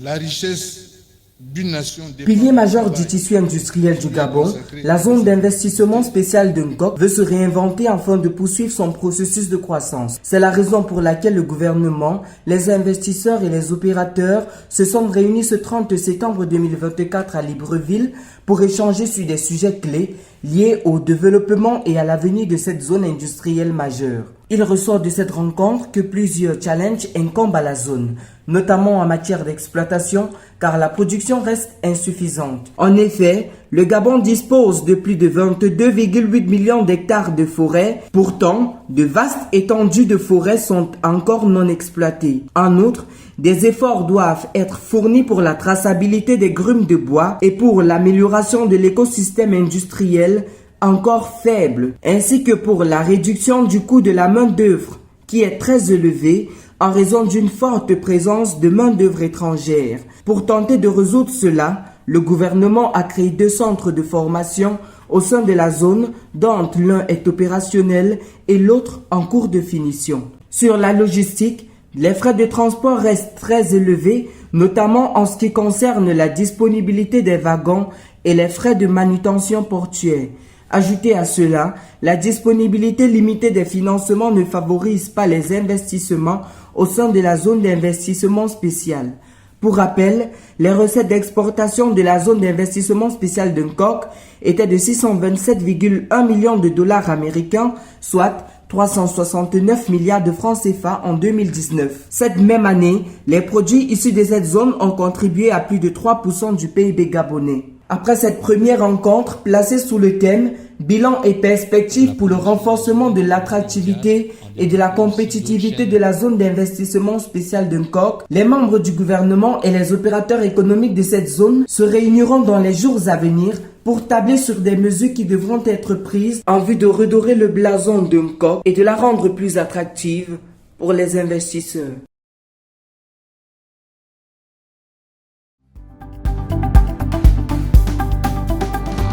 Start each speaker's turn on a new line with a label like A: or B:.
A: la richesse d'une nation.
B: Pilier majeur du tissu industriel du Gabon, la zone d'investissement spécial de Ngok veut se réinventer afin de poursuivre son processus de croissance. C'est la raison pour laquelle le gouvernement, les investisseurs et les opérateurs se sont réunis ce 30 septembre 2024 à Libreville pour échanger sur des sujets clés liés au développement et à l'avenir de cette zone industrielle majeure. Il ressort de cette rencontre que plusieurs challenges incombent à la zone, notamment en matière d'exploitation, car la production reste insuffisante. En effet, le Gabon dispose de plus de 22,8 millions d'hectares de forêts. Pourtant, de vastes étendues de forêts sont encore non exploitées. En outre, des efforts doivent être fournis pour la traçabilité des grumes de bois et pour l'amélioration de l'écosystème industriel encore faible, ainsi que pour la réduction du coût de la main-d'œuvre, qui est très élevé en raison d'une forte présence de main-d'œuvre étrangère. Pour tenter de résoudre cela, le gouvernement a créé 2 centres de formation au sein de la zone, dont l'un est opérationnel et l'autre en cours de finition. Sur la logistique, les frais de transport restent très élevés, notamment en ce qui concerne la disponibilité des wagons et les frais de manutention portuaire. Ajoutez à cela, la disponibilité limitée des financements ne favorise pas les investissements au sein de la zone d'investissement spécial. Pour rappel, les recettes d'exportation de la zone d'investissement spécial de Ngok étaient de 627,1 millions de dollars américains, soit 369 milliards de francs CFA en 2019. Cette même année, les produits issus de cette zone ont contribué à plus de 3% du PIB gabonais. Après cette première rencontre placée sous le thème « Bilan et perspectives pour le renforcement de l'attractivité et de la compétitivité de la zone d'investissement spécial de Ngok », les membres du gouvernement et les opérateurs économiques de cette zone se réuniront dans les jours à venir pour tabler sur des mesures qui devront être prises en vue de redorer le blason de Ngok et de la rendre plus attractive pour les investisseurs.